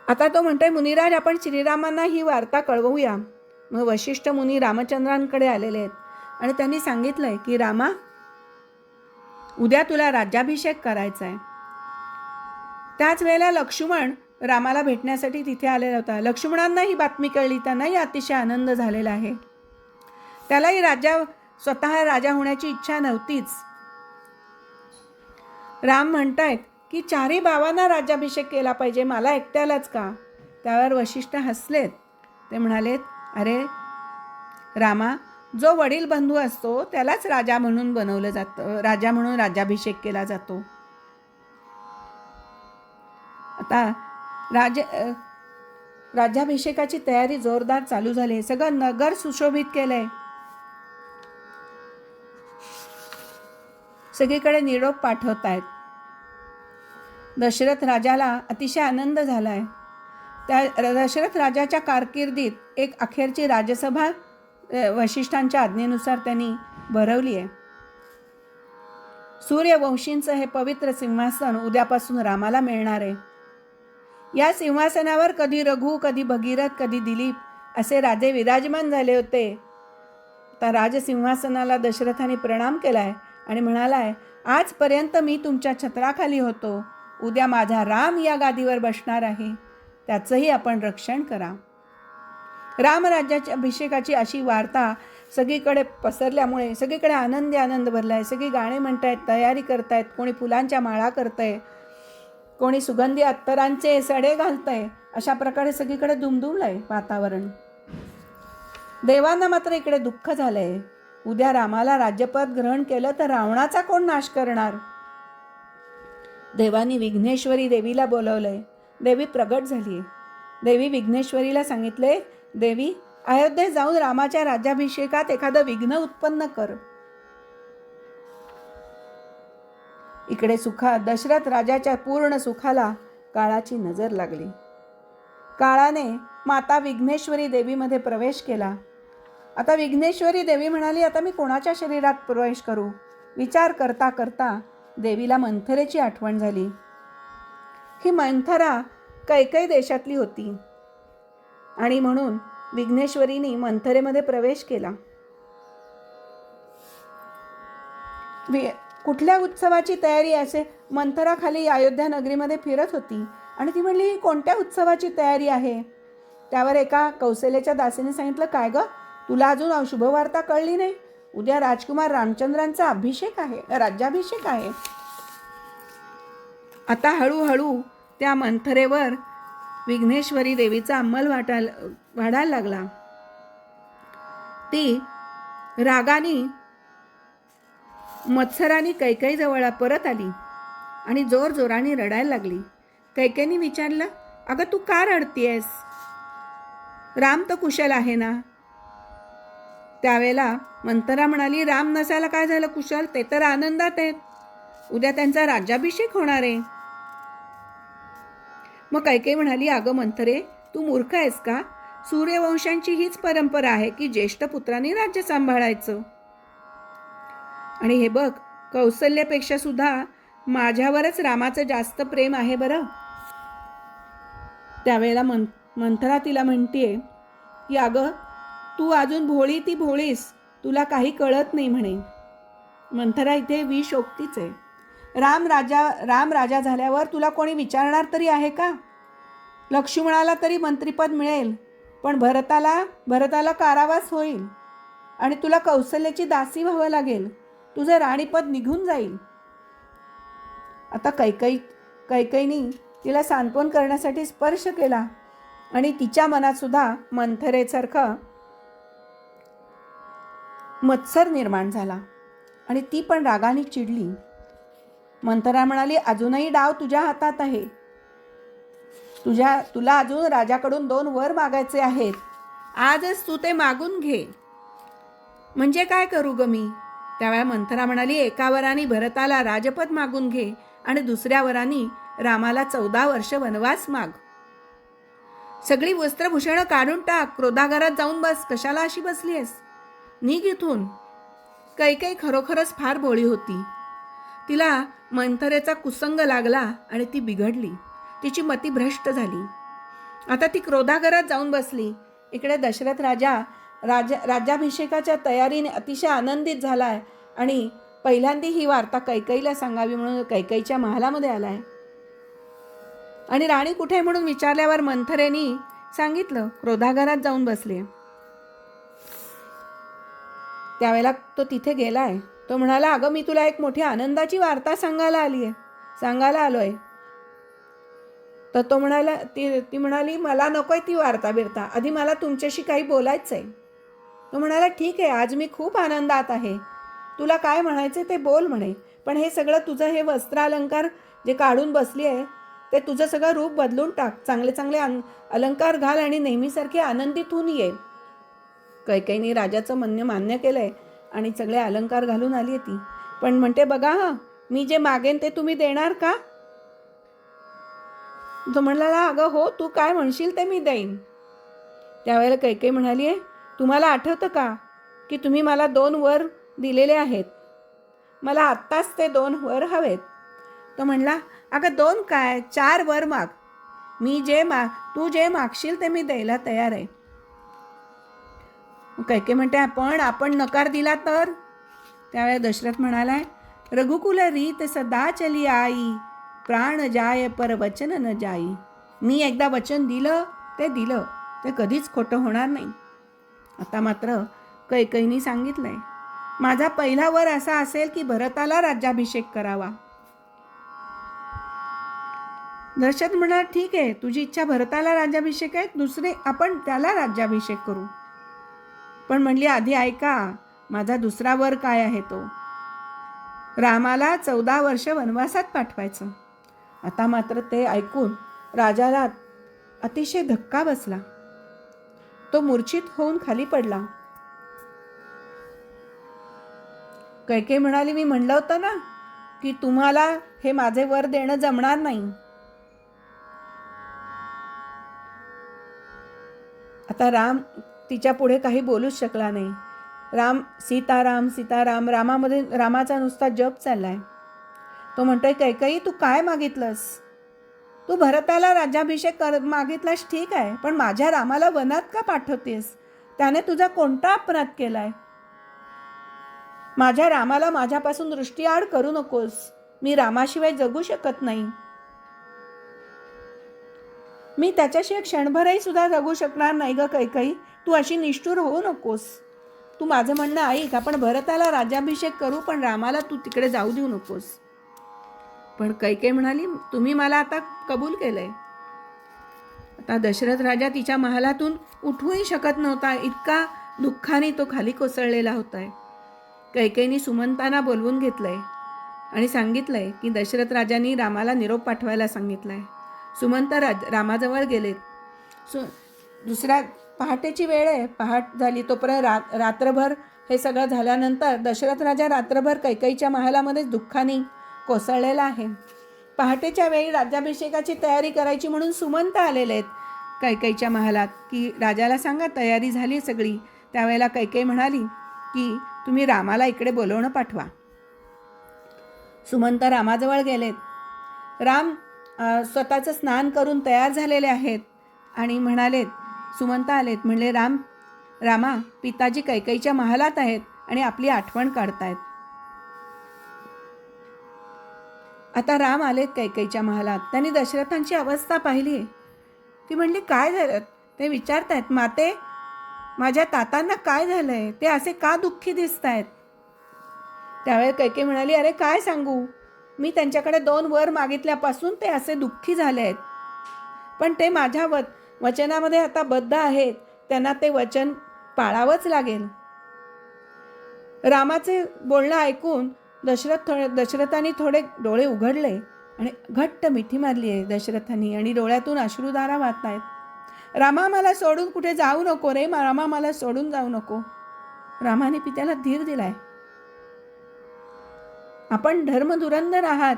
आता तो म्हणतोय, मुनिराज आपण श्रीरामांना ही वार्ता कळवूया. मग वशिष्ठ मुनी रामचंद्रांकडे आलेले आहेत आणि त्यांनी सांगितलंय की रामा, उद्या तुला राज्याभिषेक करायचा आहे. त्याच वेळेला लक्ष्मण रामाला भेटण्यासाठी तिथे आलेला होता. लक्ष्मणांना ही बातमी कळली. त्यांनाही अतिशय आनंद झालेला आहे. त्यालाही स्वतः राजा होण्याची इच्छा नव्हतीच. राम म्हणतायत की चारही भावांना राज्याभिषेक केला पाहिजे, मला एकट्यालाच का? त्यावर वशिष्ठ हसलेत. ते म्हणालेत, अरे रामा, जो वडील बंधू असतो त्यालाच राजा म्हणून बनवलं जातं, राजा म्हणून राज्याभिषेक केला जातो. आता राज्याभिषेकाची तयारी जोरदार चालू झाली. सगळं नगर सुशोभित केलंय. सगळीकडे निरोप पाठवतायत. दशरथ राजाला अतिशय आनंद झालाय. त्या दशरथ राजाच्या कारकिर्दीत एक अखेरची राजसभा वशिष्ठांच्या आज्ञेनुसार त्यांनी भरवली आहे. सूर्यवंशींचं हे पवित्र सिंहासन उद्यापासून रामाला मिळणार आहे. या सिंहासनावर कधी रघु, कधी भगीरथ, कधी दिलीप असे राजे विराजमान झाले होते. त्या राजसिंहासनाला दशरथाने प्रणाम केलाय आणि म्हणालाय, आजपर्यंत मी तुमच्या छत्राखाली होतो. उद्या माझा राम या गादीवर बसणार आहे. त्याचंही आपण रक्षण करा. रामराज्याच्या अभिषेकाची अशी वार्ता सगळीकडे पसरल्यामुळे सगळीकडे आनंद भरलाय. सगळी गाणे म्हणतायत, तयारी करतायत. कोणी फुलांच्या माळा करतंय, कोणी सुगंधी अत्तरांचे सडे घालतंय. अशा प्रकारे सगळीकडे दुमदुमलंय वातावरण. देवांना मात्र इकडे दुःख झालंय. उद्या रामाला राज्यपद ग्रहण केलं तर रावणाचा कोण नाश करणार? देवांनी विघ्नेश्वरी देवीला बोलवलंय. देवी प्रगट झाली. देवी विघ्नेश्वरीला सांगितले, देवी अयोध्येत जाऊन रामाच्या राज्याभिषेकात एखादं विघ्न उत्पन्न कर. इकडे दशरथ राजाच्या पूर्ण सुखाला काळाची नजर लागली. काळाने माता विघ्नेश्वरी देवीमध्ये प्रवेश केला. आता विघ्नेश्वरी देवी म्हणाली, आता मी कोणाच्या शरीरात प्रवेश करू? विचार करता करता देवीला मंथरेची आठवण झाली. ही मंथरा कैकई देशातली होती आणि म्हणून विघ्नेश्वरीने मंथरेमध्ये प्रवेश केला. कुठल्या उत्सवाची तयारी असे मंथरा खाली अयोध्या नगरीमध्ये फिरत होती आणि ती म्हणली, कोणत्या उत्सवाची तयारी आहे? त्यावर एका कौशल्याच्या दासीने सांगितलं, काय ग, तुला अजून शुभवार्ता कळली नाही? उद्या राजकुमार रामचंद्रांचा अभिषेक आहे, राज्याभिषेक आहे. आता हळूहळू त्या मंथरेवर विघ्नेश्वरी देवीचा अंमल वाढायला लागला. ती रागाने मत्सराने कैकेयीजवळ परत आली आणि जोरजोराने रडायला लागली. कैकेयीने विचारलं, अगं तू का रडतीयस? राम तर कुशल आहे ना? त्यावेळेला मंथरा म्हणाली, राम नसायला काय झालं कुशल? ते तर आनंदात आहेत. उद्या त्यांचा राज्याभिषेक होणार आहे. मग कैकेयी म्हणाली, अगं मंथरे, तू मूर्ख आहेस का? सूर्यवंशांची हीच परंपरा आहे की ज्येष्ठ पुत्रांनी राज्य सांभाळायचं. आणि हे बघ, कौशल्यापेक्षा सुद्धा माझ्यावरच रामाचं जास्त प्रेम आहे बरं. त्यावेळेला मंथरा तिला म्हणतीये की अगं तू अजून भोळी ती भोळीस, तुला काही कळत नाही म्हणे. मंथरा इथे विशोक्तीच आहे. राम राजा झाल्यावर तुला कोणी विचारणार तरी आहे का? लक्ष्मणाला तरी मंत्रिपद मिळेल, पण भरताला कारावास होईल आणि तुला कौशल्याची दासी व्हावं लागेल. तुझं राणीपद निघून जाईल. आता कैकेयीने तिला सांत्वन करण्यासाठी स्पर्श केला आणि तिच्या मनात सुद्धा मंथरेसारखं मत्सर निर्माण झाला आणि ती पण रागाने चिडली. मंथरा म्हणाली, अजूनही डाव तुझ्या हातात आहे. तुला अजून राजाकडून 2 वर मागायचे आहेत. आजच तू ते मागून घे. म्हणजे काय करू ग मी? त्यावेळा मंथरा म्हणाली, एका वराने भरताला राजपद मागून घे आणि दुसऱ्या वराने रामाला 14 वर्ष वनवास माग. सगळी वस्त्रभूषणं काढून टाक. क्रोधागारात जाऊन बस. कशाला अशी बसलीयस? निघ इथून. कैकेयी खरोखरच फार भोळी होती. तिला मंथरेचा कुसंग लागला आणि ती बिघडली. तिची मती भ्रष्ट झाली. आता ती क्रोधागारात जाऊन बसली. इकडे दशरथ राज्याभिषेकाच्या तयारीने अतिशय आनंदित झालाय आणि पहिल्यांदा ही वार्ता कैकेयीला सांगावी म्हणून कैकेयीच्या महालामध्ये आलाय. आणि राणी कुठे म्हणून विचारल्यावर मंथरेनी सांगितलं, क्रोधागारात जाऊन बसले. त्यावेळेला तो तिथे गेलाय. तो म्हणाला, अगं मी तुला एक मोठी आनंदाची वार्ता सांगायला आलोय. तर तो म्हणाला, ती म्हणाली, मला नकोय ती वार्ता बिरता, आधी मला तुमच्याशी काही बोलायचंय. तो म्हणाला, ठीक आहे, आज मी खूप आनंदात आहे. तुला काय म्हणायचे ते बोल म्हणे. पण हे सगळं तुझं हे वस्त्रालंकार जे काढून बसली आहे ते तुझं सगळं रूप बदलून टाक. चांगले चांगले अलंकार घाल आणि नेहमीसारखी आनंदित होऊन ये. कैकेयीने राजाचं म्हणणं मान्य केलंय आणि सगळे अलंकार घालून आली ती. पण म्हणते, बघा मी जे मागेन ते तुम्ही देणार का? तो म्हणाला, अगं हो, तू काय म्हणशील ते मी देईन. त्यावेळेला कैकेयी म्हणाली, तुम्हाला आठवतं का की तुम्ही मला 2 वर दिलेले आहेत. मला आत्ताच ते 2 वर हवेत. तो म्हणला, अगं 2 काय, 4 वर माग. तू जे मागशील ते मी द्यायला तयार आहे. कैकेयी म्हणते, पण आपण नकार दिला तर? त्यावेळेला दशरथ म्हणालाय, रघुकुल रीत सदा चली आई, प्राण जाय पर वचन न जाई. मी एकदा वचन दिलं ते कधीच खोटं होणार नाही. आता मात्र कैकेयीने सांगितलंय, माझा पहिला वर असा असेल की भरताला राज्याभिषेक करावा. दशरथ म्हणाला, ठीक आहे, तुझी इच्छा भरताला राज्याभिषेक आहे, दुसरे आपण त्याला राज्याभिषेक करू. पण म्हणली, आधी ऐका, माझा दुसरा वर काय आहे तो. रामाला 14 वर्ष वनवासात पाठवायचं. आता मात्र ते ऐकून राजाला अतिशय धक्का बसला. तो मूर्छित होऊन खाली पडला. कैकेयी म्हणाली, मी म्हणलं होतं ना की तुम्हाला हे माझे वर देणं जमणार नाही. आता राम तिच्या पुढे काही बोलूच शकला नाही. सीताराम सीताराम रामामध्ये रामाचा नुसता जप चाललाय. तो म्हणतोय, कैकेयी तू काय मागितलंस? तू भरताला राज्याभिषेक मागितलास, ठीक आहे, पण माझ्या रामाला वनात का पाठवतेस? त्याने तुझा कोणता अपराध केलाय? माझ्या रामाला माझ्यापासून दृष्टीआड करू नकोस. मी रामाशिवाय जगू शकत नाही. मी त्याच्याशिवाय क्षणभरही सुद्धा जगू शकणार नाही ग कैकेयी. तू अशी निष्ठुर होऊ नकोस. तू माझं म्हणणं ऐक, आपण भरताला राज्याभिषेक करू, पण रामाला तू तिकडे जाऊ देऊ नकोस. पण कैकेयी म्हणाली, तुम्ही मला आता कबूल केलंय. आता दशरथ राजा तिच्या महालातून उठूही शकत नव्हता. इतका दुःखाने तो खाली कोसळलेला होता. कैकेयीने सुमंतांना बोलवून घेतलंय आणि सांगितलंय की दशरथ राजांनी रामाला निरोप पाठवायला सांगितलंय. सुमंत रामाजवळ गेलेत. दुसऱ्या पहाटेची वेळ आहे. पहाट झाली तोपर्यंत रात्रभर हे सगळं झाल्यानंतर दशरथ राजा रात्रभर कैकेयीच्या महालामध्ये दुःखाने कोसळलेला आहे. पहाटेच्या वेळी राज्याभिषेकाची तयारी करायची म्हणून सुमंत आलेले आहेत कैकेयीच्या महालात की राजाला सांगा तयारी झाली सगळी. त्यावेळेला कैकेयी म्हणाली की तुम्ही रामाला इकडे बोलवणं पाठवा. सुमंत रामाजवळ गेलेत. राम स्वतःचं स्नान करून तयार झालेले आहेत आणि म्हणालेत, सुमंत आलेत, म्हणले, रामा पिताजी कैकेयीच्या महालात आहेत आणि आपली आठवण काढतायत. आता राम आलेत कैकेयीच्या महालात. त्यांनी दशरथांची अवस्था पाहिली. ती म्हणली, काय झालं? ते विचारतायत, माते माझ्या तातांना काय झालंय? ते असे का दुःखी दिसत आहेत? त्यावेळेस कैकेयी म्हणाली, अरे काय सांगू, मी त्यांच्याकडे 2 वर मागितल्यापासून ते असे दुःखी झाले आहेत. पण ते माझ्या वचनामध्ये आता बद्ध आहेत, त्यांना ते वचन पाळावंच लागेल. रामाचे बोलणं ऐकून दशरथाने थोडे डोळे उघडले आणि घट्ट मिठी मारली आहे दशरथांनी आणि डोळ्यातून अश्रुधारा वाहत आहेत. रामा, मला सोडून कुठे जाऊ नको रे, रामा मला सोडून जाऊ नको. रामाने पित्याला धीर दिलाय. आपण धर्मधुरंधर आहात,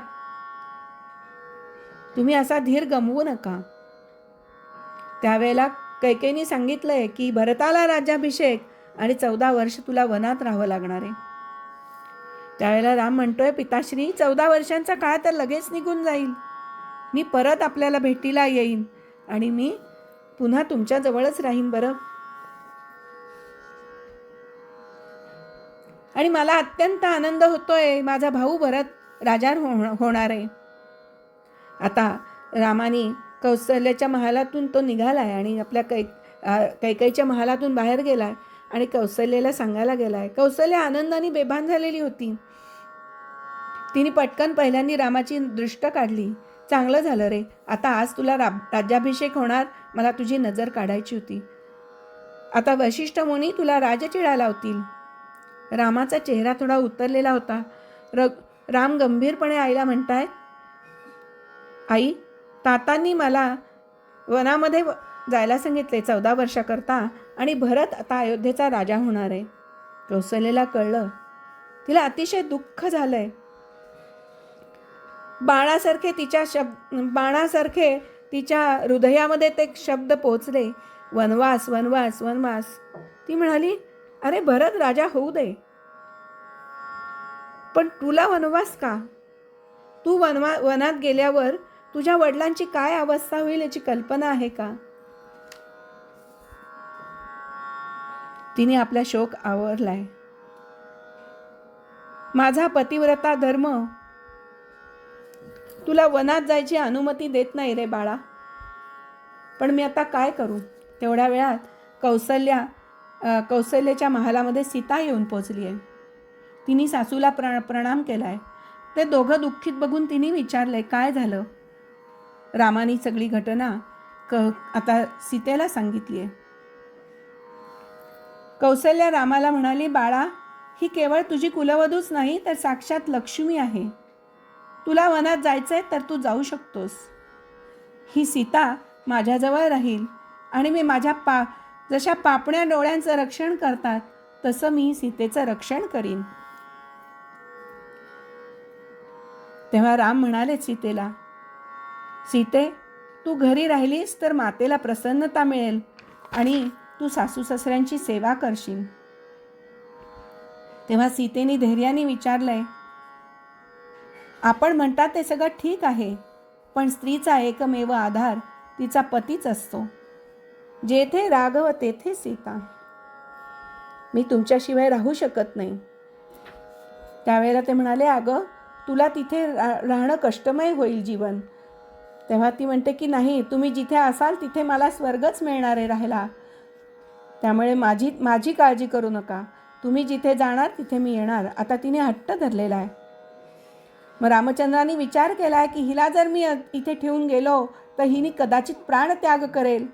तुम्ही असा धीर गमवू नका. त्यावेळेला कैकेयीने सांगितलंय की भरताला राज्याभिषेक आणि 14 वर्ष तुला वनात राहावं लागणार आहे. त्यावेळेला राम म्हणतोय, पिताश्री, 14 वर्षांचा काळ तर लगेच निघून जाईल. मी परत आपल्याला भेटीला येईन आणि मी पुन्हा तुमच्या जवळच राहीन बरं. आणि मला अत्यंत आनंद होतोय, माझा भाऊ भरत राजा होणार आहे. आता रामाने कौशल्याच्या महालातून तो निघालाय आणि आपल्या कैकेयीच्या महालातून बाहेर गेलाय आणि कौशल्याला सांगायला गेलाय. कौशल्या आनंदाने बेभान झालेली होती. तिने पटकन पहिल्यांदा रामाची दृष्ट काढली. चांगलं झालं रे, आता आज तुला राज्याभिषेक होणार, मला तुझी नजर काढायची होती. आता वशिष्ठ मुनी तुला राजचिडा लावतील. रामाचा चेहरा थोडा उतरलेला होता. राम गंभीरपणे आईला म्हणतायत, आई, तातांनी मला वनामध्ये जायला सांगितले 14 वर्षाकरता आणि भरत आता अयोध्येचा राजा होणार आहे. कौशल्याला कळलं. तिला अतिशय दुःख झालंय. बाणासारखे तिच्या हृदयामध्ये ते शब्द पोचले, वनवास वनवास वनवास. ती म्हणाली, अरे भरत राजा होऊ दे, पण तुला वनवास का? तू वनात गेल्यावर तुझ्या वडिलांची काय अवस्था होईल याची कल्पना आहे का? तिने आपला शोक आवरलाय. माझा पतिव्रता धर्म तुला वनात जायची अनुमती देत नाही रे बाळा, पण मी आता काय करू? तेवढ्या वेळात कौशल्याच्या महालामध्ये सीता येऊन पोचली आहे. तिने सासूला प्रणाम केलाय. ते दोघं दुःखीत बघून तिने विचारलंय, काय झालं? रामाने सगळी घटना आता सीतेला सांगितली आहे. कौशल्या रामाला म्हणाली, बाळा, ही केवळ तुझी कुलवधूच नाही तर साक्षात लक्ष्मी आहे. तुला वनात जायचंय तर तू जाऊ शकतोस. ही सीता माझ्याजवळ राहील आणि मी माझ्या जशा पापण्या डोळ्यांचं रक्षण करतात तसं मी सीतेचं रक्षण करीन. तेव्हा राम म्हणाले सीतेला, सीते, तू घरी राहिलीस तर मातेला प्रसन्नता मिळेल आणि तू सासू सासऱ्यांची सेवा करशील. तेव्हा सीतेने धैर्याने विचारलंय, आपण म्हणतात ते सगळं ठीक आहे, पण स्त्रीचा एकमेव आधार तिचा पतीच असतो. जेथे राघव तेथे सीता. मी तुमच्याशिवाय राहू शकत नाही. त्यावेळेला ते म्हणाले, अगं, तुला तिथे राहणं कष्टमय होईल जीवन. तेव्हा ती म्हणते की नाही, तुम्ही जिथे असाल तिथे मला स्वर्गच मिळणार आहे राहायला. त्यामुळे माझी काळजी करू नका. तुम्ही जिथे जाणार तिथे मी येणार. आता तिने हट्ट धरलेला आहे. मग रामचंद्राने विचार केला की हिला जर मी इथे ठेवून गेलो तर हिने कदाचित प्राणत्याग करेल.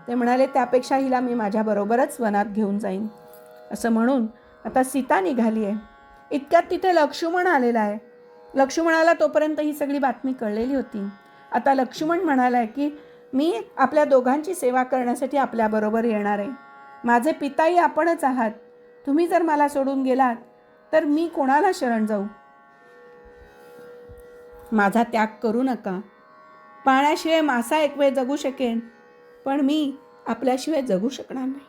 ते म्हणाले, त्यापेक्षा हिला मी माझ्याबरोबरच वनात घेऊन जाईन. असं म्हणून आता सीता निघाली आहे. इतक्यात तिथे लक्ष्मण आलेला आहे. लक्ष्मणाला तोपर्यंत ही सगळी बातमी कळलेली होती. आता लक्ष्मण म्हणालाय की मी आपल्या दोघांची सेवा करण्यासाठी आपल्याबरोबर येणार आहे. माझे पिताही आपणच आहात. तुम्ही जर मला सोडून गेलात तर मी कोणाला शरण जाऊ? माझा त्याग करू नका. पाण्याशिवाय मासा एक वेळ जगू शकेन, पण मी आपल्याशिवाय जगू शकणार नाही.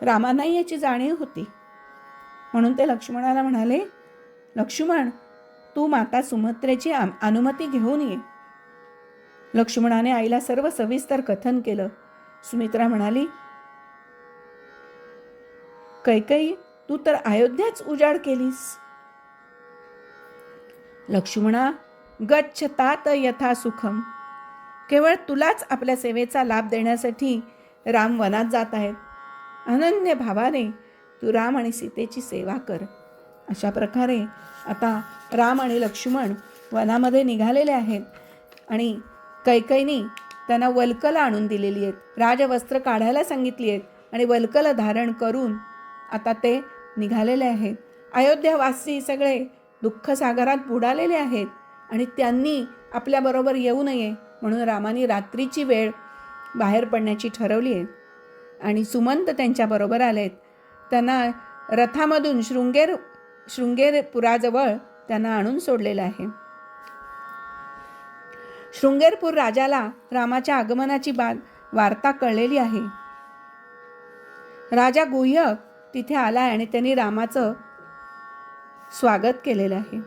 रामांनाही याची जाणीव होती. म्हणून ते लक्ष्मणाला म्हणाले, लक्ष्मण, तू माता सुमित्रेची अनुमती घेऊन ये. लक्ष्मणाने आईला सर्व सविस्तर कथन केलं. सुमित्रा म्हणाली, कैकेयी, तू तर अयोध्याच उजाड केलीस. लक्ष्मणा, गच्छतात यथा सुखम. केवळ तुलाच आपल्या सेवेचा लाभ देण्यासाठी राम वनात जात आहेत. अनन्य भावाने तू राम आणि सीतेची सेवा कर. अशा प्रकारे आता राम आणि लक्ष्मण वनामध्ये निघालेले आहेत आणि कैकेयीने त्यांना वल्कलं आणून दिलेली आहेत. राजवस्त्र काढायला सांगितली आहेत. आणि वल्कल धारण करून आता ते निघालेले आहेत. अयोध्यावासी सगळे दुःखसागरात बुडालेले आहेत आणि त्यांनी आपल्याबरोबर येऊ नये म्हणून रामाने रात्रीची वेळ बाहेर पडण्याची ठरवली आहे. आणि सुमंत त्यांच्याबरोबर आलेत. त्यांना रथामधून शृंगेरपुराजवळ त्यांना आणून सोडलेलं आहे. शृंगेरपूर राजाला रामाच्या आगमनाची वार्ता कळलेली आहे. राजा गुह्यक तिथे आला आणि त्यांनी रामाचं स्वागत केलेलं आहे.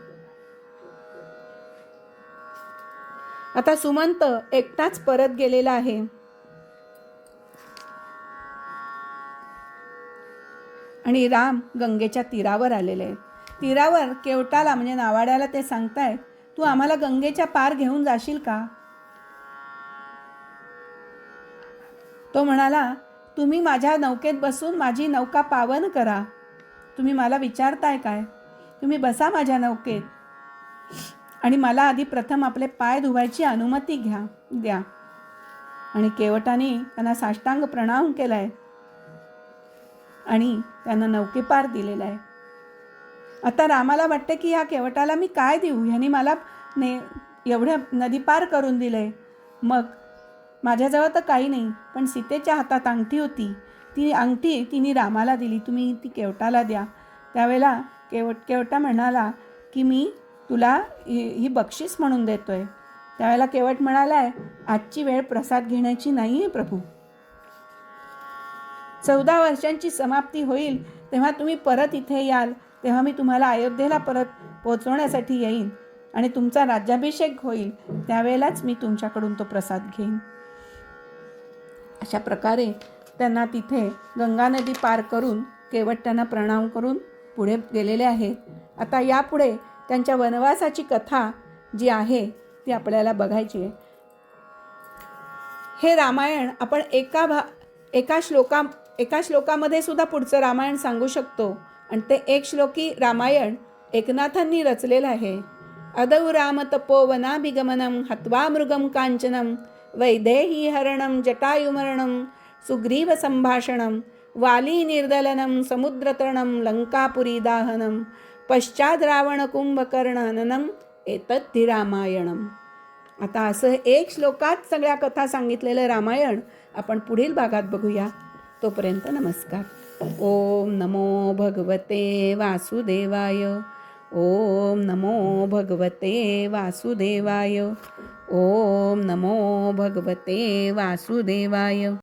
आता सुमंत एकटाच परत गेलेला आहे. आणि राम गंगेच्या तीरावर आलेले आहेत. तीरावर केवटाला म्हणजे नावाड्याला ते सांगतायत, तू आम्हाला गंगेच्या पार घेऊन जाशील का? तो म्हणाला, तुम्ही माझ्या नौकेत बसून माझी नौका पावन करा. तुम्ही मला विचारताय काय? तुम्ही बसा माझ्या नौकेत आणि मला आधी प्रथम आपले पाय धुवायची अनुमती द्या. आणि केवटाने त्यांना साष्टांग प्रणाम केलाय आणि त्यांना नौकेपार दिलेला आहे. आता रामाला वाटते की या केवटाला मी काय देऊ, ह्याने मला एवढ्या नदी पार करून दिले. मग माझ्याजवळ तर काही नाही, पण सीतेच्या हातात अंगठी होती, ती अंगठी तिने रामाला दिली, तुम्ही ती केवटाला द्या. त्यावेळेला केवटा म्हणाला की मी तुला ही बक्षीस म्हणून देतोय. त्यावेळेला केवट म्हणालाय, आजची वेळ प्रसाद घेण्याची नाही आहे प्रभू. 14 वर्षांची समाप्ती होईल तेव्हा तुम्ही परत इथे याल, तेव्हा मी तुम्हाला अयोध्येला परत पोहोचवण्यासाठी येईन आणि तुमचा राज्याभिषेक होईल, त्यावेळेलाच मी तुमच्याकडून तो प्रसाद घेईन. अशा प्रकारे त्यांना तिथे गंगा नदी पार करून केवट त्यांना प्रणाम करून पुढे गेलेले आहेत. आता यापुढे त्यांच्या वनवासाची कथा जी आहे ती आपल्याला बघायची आहे. हे रामायण आपण एका श्लोकामध्ये सुद्धा पुढचं रामायण सांगू शकतो आणि ते एक श्लोकी रामायण एकनाथांनी रचलेलं आहे. अदौ राम तपोवनाभिगमनं हत्वा मृगं कांचनं वैदेही हरणं जटायुमरणं सुग्रीव संभाषणं वाली निर्दलनं समुद्रतरणं लंकापुरी दाहनं पश्चाद रावण कुंभकर्ण हननं एतद्धि रामायणं. आता असं एक श्लोकात सगळ्या कथा सांगितलेलं रामायण आपण पुढील भागात बघूया. तोपर्यंत नमस्कार. ओम नमो भगवते वासुदेवाय. ओम नमो भगवते वासुदेवाय. ओम नमो भगवते वासुदेवाय.